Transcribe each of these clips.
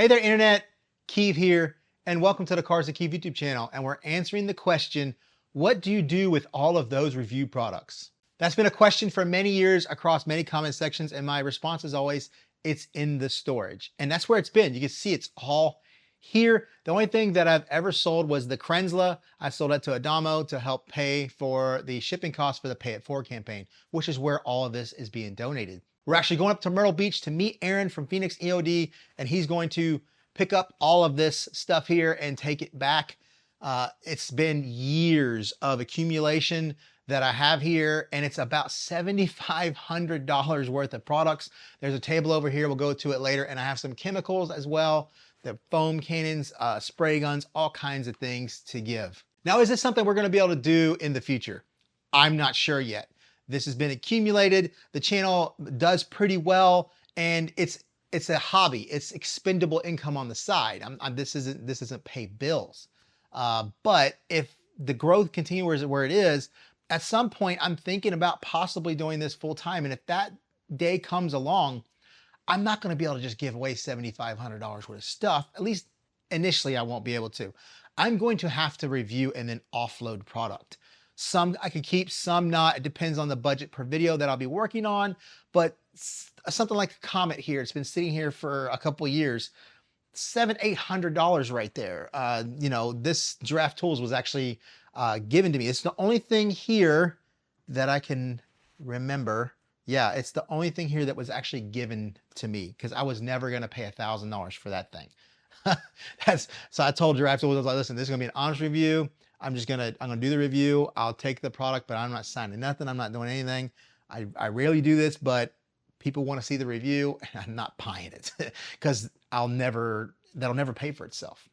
Hey there, Internet. Keeve here, and welcome to the Cars and Keeve YouTube channel. And we're answering the question, what do you do with all of those review products? That's been a question for many years across many comment sections, and my response is always, it's in the storage. And that's where it's been. You can see it's all here. The only thing that I've ever sold was the Crensla. I sold that to Adamo to help pay for the shipping costs for the Pay It Forward campaign, which is where all of this is being donated. We're actually going up to Myrtle Beach to meet Aaron from Phoenix EOD, and he's going to pick up all of this stuff here and take it back. It's been years of accumulation that I have here, and it's about $7,500 worth of products. There's a table over here. We'll go to it later, and I have some chemicals as well, the foam cannons, spray guns, all kinds of things to give. Now, is this something we're going to be able to do in the future? I'm not sure yet. This has been accumulated. The channel does pretty well, and it's a hobby. It's expendable income on the side. This isn't pay bills. But if the growth continues where it is, at some point I'm thinking about possibly doing this full time. And if that day comes along, I'm not going to be able to just give away $7,500 worth of stuff. At least initially I won't be able to. I'm going to have to review and then offload product. Some I could keep, some not. It depends on the budget per video that I'll be working on. But something like the Comet here, it's been sitting here for a couple of years. $700-800 right there. This Giraffe Tools was actually given to me. It's the only thing here that I can remember. Yeah, it's the only thing here that was actually given to me because I was never going to pay $1,000 for that thing. So I told Giraffe Tools, I was like, listen, this is going to be an honest review. I'm gonna do the review. I'll take the product, but I'm not signing nothing. I'm not doing anything. I rarely do this, but people want to see the review, and I'm not buying it because that'll never pay for itself.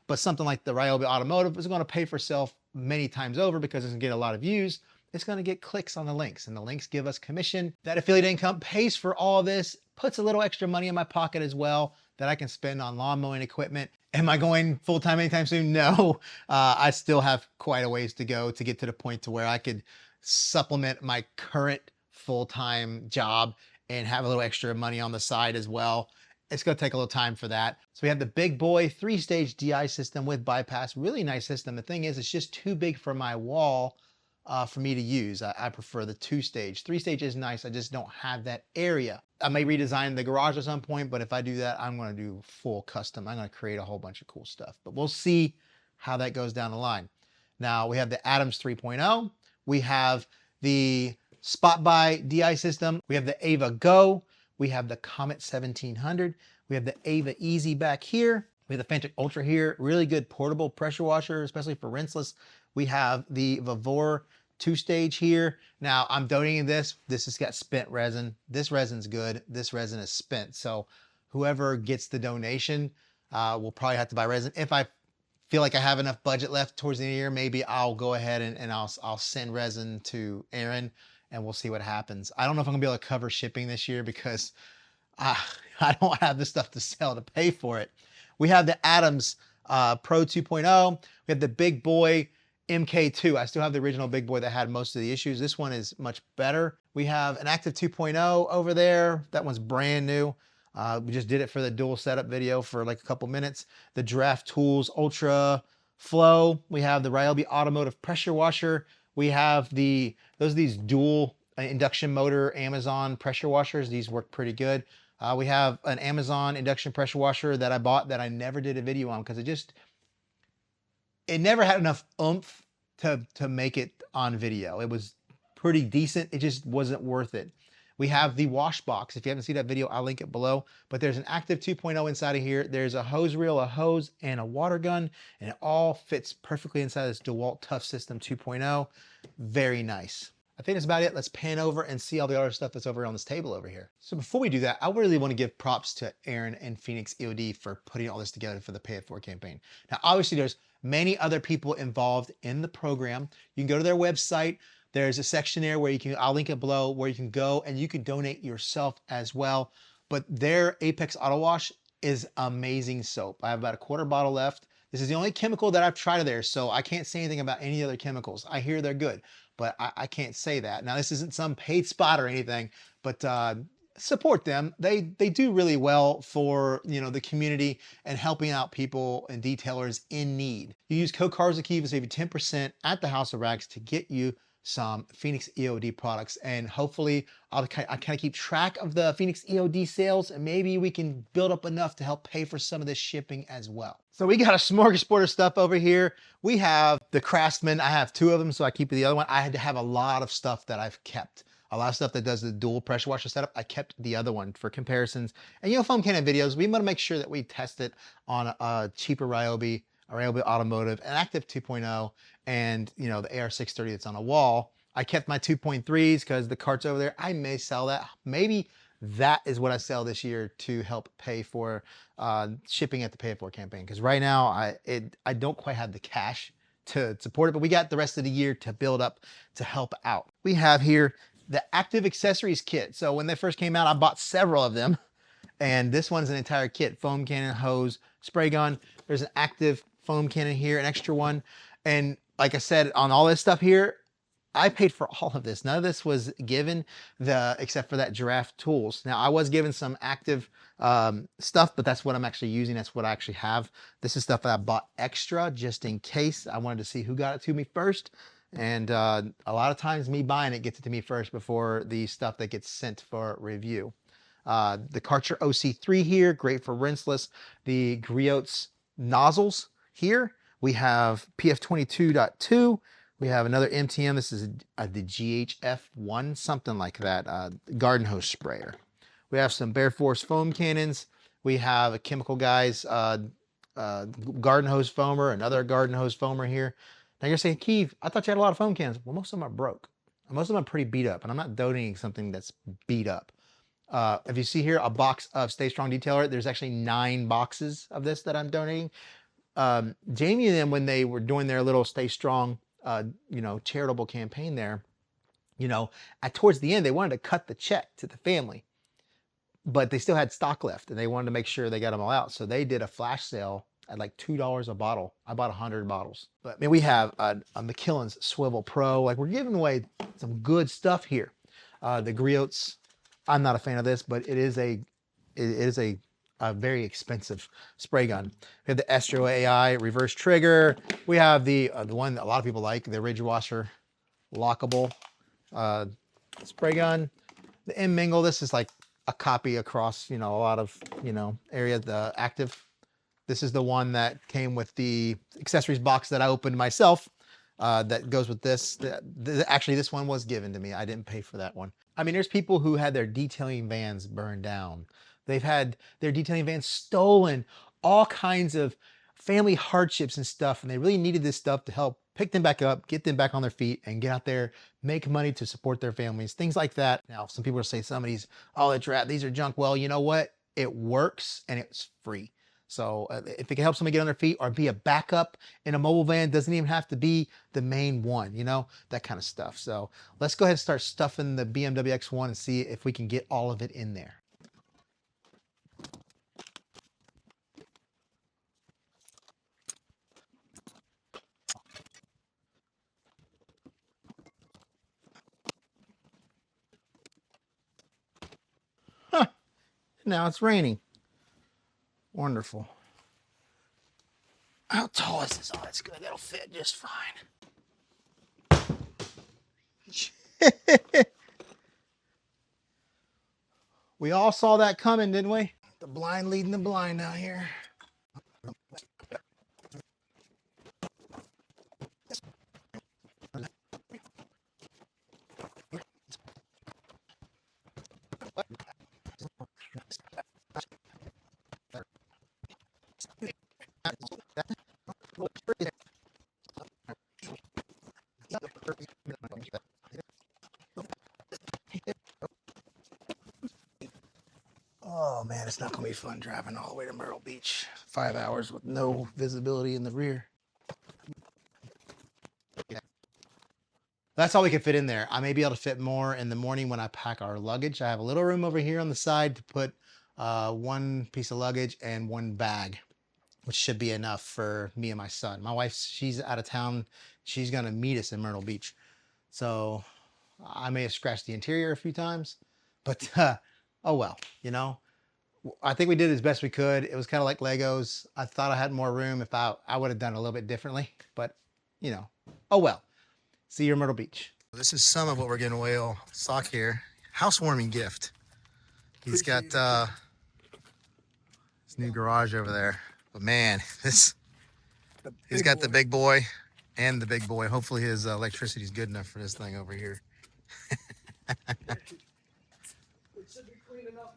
But something like the Ryobi Automotive is going to pay for itself many times over because it's going to get a lot of views. It's going to get clicks on the links, and the links give us commission. That affiliate income pays for all of this, puts a little extra money in my pocket as well that I can spend on lawn mowing equipment. Am I going full-time anytime soon? No, I still have quite a ways to go to get to the point to where I could supplement my current full-time job and have a little extra money on the side as well. It's going to take a little time for that. So we have the big boy 3-stage DI system with bypass, really nice system. The thing is, it's just too big for my wall for me to use. I prefer the 2-stage. 3-stage is nice. I just don't have that area. I may redesign the garage at some point, but if I do that, I'm going to do full custom. I'm going to create a whole bunch of cool stuff, but we'll see how that goes down the line. Now we have the Adams 3.0. We have the Spot Buy DI system. We have the Ava Go. We have the Comet 1700. We have the Ava Easy back here. We have the Fentic Ultra here. Really good portable pressure washer, especially for rinseless. We have the THOR 2-stage here. Now I'm donating this. This has got spent resin. This resin's good. This resin is spent. So whoever gets the donation will probably have to buy resin. If I feel like I have enough budget left towards the end of the year, maybe I'll go ahead and I'll send resin to Aaron and we'll see what happens. I don't know if I'm gonna be able to cover shipping this year because I don't have the stuff to sell to pay for it. We have the Adams Pro 2.0. We have the big boy MK2. I still have the original big boy that had most of the issues. This one is much better. We have an Active 2.0 over there. That one's brand new. We just did it for the dual setup video for like a couple minutes. The Giraffe Tools Ultra Flow. We have the Ryobi Automotive pressure washer. We have these dual induction motor Amazon pressure washers. These work pretty good. We have an Amazon induction pressure washer that I bought that I never did a video on because it never had enough oomph to make it on video. It was pretty decent. It just wasn't worth it. We have the wash box. If you haven't seen that video, I'll link it below. But there's an Active 2.0 inside of here. There's a hose reel, a hose, and a water gun. And it all fits perfectly inside this DeWalt Tough System 2.0. Very nice. I think that's about it. Let's pan over and see all the other stuff that's over on this table over here. So before we do that, I really want to give props to Aaron and Phoenix EOD for putting all this together for the Pay It Forward campaign. Now, obviously there's many other people involved in the program. You can go to their website. There's a section there where I'll link it below, where you can go and you can donate yourself as well. But their Apex Auto Wash is amazing soap. I have about a quarter bottle left. This is the only chemical that I've tried of theirs, so I can't say anything about any other chemicals. I hear they're good, but I can't say that. Now, this isn't some paid spot or anything, but support them. They do really well for, you know, the community and helping out people and detailers in need. You use code CARSAKEEV to save you 10% at the House of Rags to get you some Phoenix EOD products, and hopefully I kind of keep track of the Phoenix EOD sales, and maybe we can build up enough to help pay for some of this shipping as well. So we got a smorgasbord of stuff over here. We have the Craftsman. I have 2 of them, so I keep the other one. I had to have a lot of stuff that I've kept. A lot of stuff that does the dual pressure washer setup. I kept the other one for comparisons. And you know, foam cannon videos, we want to make sure that we test it on a cheaper Ryobi, a Ryobi Automotive, an Active 2.0, and you know, the AR630 that's on a wall. I kept my 2.3s because the cart's over there. I may sell that. Maybe that is what I sell this year to help pay for shipping at the Pay It For campaign. Because right now I don't quite have the cash to support it, but we got the rest of the year to build up to help out. We have here the Active Accessories Kit. So when they first came out, I bought several of them. And this one's an entire kit: foam cannon, hose, spray gun. There's an active foam cannon here, an extra one. And like I said, on all this stuff here, I paid for all of this. None of this was given, except for that giraffe tools. Now I was given some active stuff, but that's what I'm actually using. That's what I actually have. This is stuff that I bought extra just in case. I wanted to see who got it to me first. And a lot of times me buying it gets it to me first before the stuff that gets sent for review. The Karcher OC3 here, great for rinseless. The Griots nozzles here. We have PF22.2. We have another MTM. This is the GHF1, something like that, garden hose sprayer. We have some Bear Force foam cannons. We have a Chemical Guys garden hose foamer, another garden hose foamer here. Now you're saying, Keith, I thought you had a lot of foam cannons. Well, most of them are broke. Most of them are pretty beat up, and I'm not donating something that's beat up. If you see here a box of Stay Strong Detailer, there's actually 9 boxes of this that I'm donating. Jamie and them, when they were doing their little Stay Strong, you know, charitable campaign there, you know, towards the end, they wanted to cut the check to the family, but they still had stock left, and they wanted to make sure they got them all out. So they did a flash sale at like $2 a bottle. I bought 100 bottles. But I mean, we have a McKillen's Swivel Pro. Like, we're giving away some good stuff here. The Griots, I'm not a fan of this, but it is a very expensive spray gun. We have the Estro AI reverse trigger. We have the one that a lot of people like, the Ridge Washer lockable spray gun. The M Mingle, this is like a copy across, you know, a lot of, you know, area. The Active, this is the one that came with the accessories box that I opened myself. That goes with this. Actually, this one was given to me. I didn't pay for that one. I mean, there's people who had their detailing vans burned down. They've had their detailing vans stolen, all kinds of family hardships and stuff, and they really needed this stuff to help pick them back up, get them back on their feet, and get out there, make money to support their families, things like that. Now, some people will say some of these, oh, it's rap, these are junk. Well, you know what? It works, and it's free. So if it can help somebody get on their feet or be a backup in a mobile van, doesn't even have to be the main one, you know, that kind of stuff. So let's go ahead and start stuffing the BMW X1 and see if we can get all of it in there. Huh. Now it's raining. Wonderful. How tall is this? Oh, that's good. That'll fit just fine. We all saw that coming, didn't we? The blind leading the blind out here. Oh man, it's not gonna be fun driving all the way to Myrtle Beach. 5 hours with no visibility in the rear. That's all we can fit in there. I may be able to fit more in the morning when I pack our luggage. I have a little room over here on the side to put 1 piece of luggage and 1 bag, which should be enough for me and my son. My wife, she's out of town. She's gonna meet us in Myrtle Beach. So I may have scratched the interior a few times, but Oh well, you know. I think we did as best we could. It was kind of like Legos. I thought I had more room. If I would have done it a little bit differently, but you know, oh well. See you in Myrtle Beach. This is some of what we're giving away. Sock here, housewarming gift. He's got his new garage over there. But man, he's got the big boy and the big boy. Hopefully his electricity is good enough for this thing over here. It should be clean enough.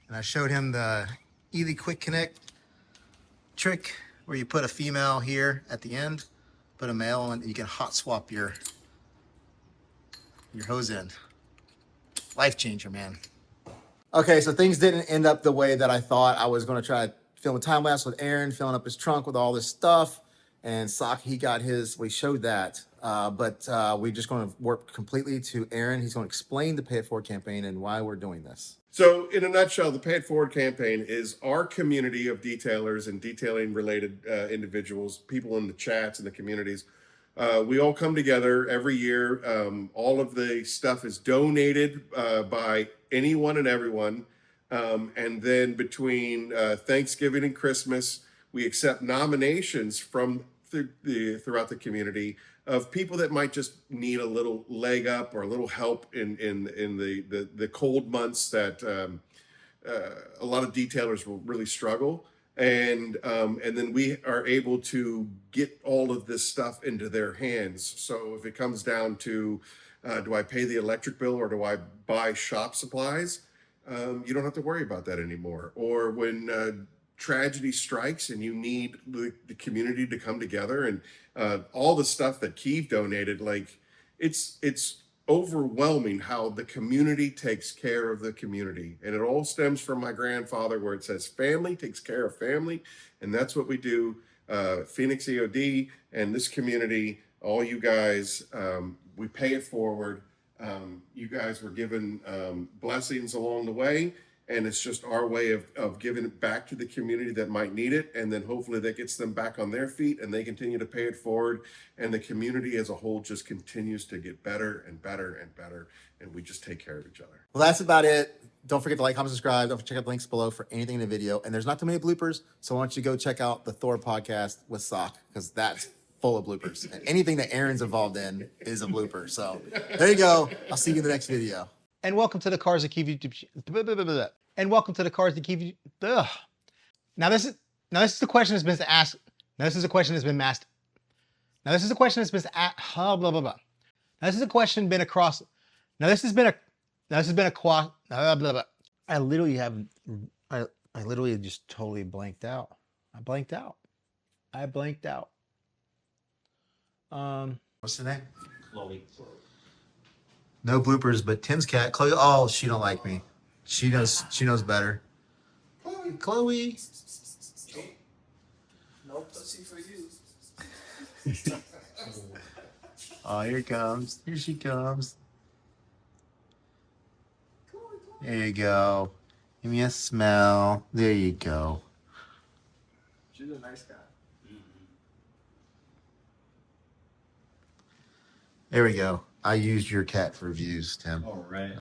And I showed him the Ely Quick Connect trick where you put a female here at the end, put a male, and you can hot swap your hose end. Life changer, man. Okay, so things didn't end up the way that I thought. I was going to try to film a time lapse with Aaron, filling up his trunk with all this stuff. And Sock, he got his, we showed that. But we're just going to work completely to Aaron. He's going to explain the Pay It Forward campaign and why we're doing this. So in a nutshell, the Pay It Forward campaign is our community of detailers and detailing related individuals, people in the chats and the communities. We all come together every year. All of the stuff is donated by anyone and everyone. And then between Thanksgiving and Christmas, we accept nominations from throughout the community of people that might just need a little leg up or a little help in the cold months that a lot of detailers will really struggle. And then we are able to get all of this stuff into their hands. So if it comes down to, do I pay the electric bill or do I buy shop supplies? You don't have to worry about that anymore. Or when tragedy strikes and you need the community to come together and all the stuff that Keith donated, like it's overwhelming how the community takes care of the community. And it all stems from my grandfather, where it says family takes care of family. And that's what we do. Phoenix EOD and this community, all you guys, we pay it forward. You guys were given blessings along the way. And it's just our way of giving it back to the community that might need it. And then hopefully that gets them back on their feet and they continue to pay it forward. And the community as a whole just continues to get better and better and better. And we just take care of each other. Well, that's about it. Don't forget to like, comment, subscribe. Don't forget to check out the links below for anything in the video. And there's not too many bloopers. So why don't you go check out the THOR podcast with Sock, because that's full of bloopers. And anything that Aaron's involved in is a blooper. So there you go. I'll see you in the next video. And welcome to the Cars That Keep YouTube. And welcome to the Cars That Keep You. Now this is the question that's been asked. Now this is a question that's been asked. Now this is a question that's been asked. Blah blah blah. Now this is a question been across. Now this has been a. Now this has been a blah blah blah. I literally have. I literally just totally blanked out. I blanked out. What's the name? Chloe. No bloopers, but Tim's cat, Chloe. Oh, she don't like me. She knows better. Chloe. No pussy for you. Oh, here it comes. Here she comes. There you go. Give me a smell. There you go. She's a nice guy. There we go. I used your cat for views, Tim. All right.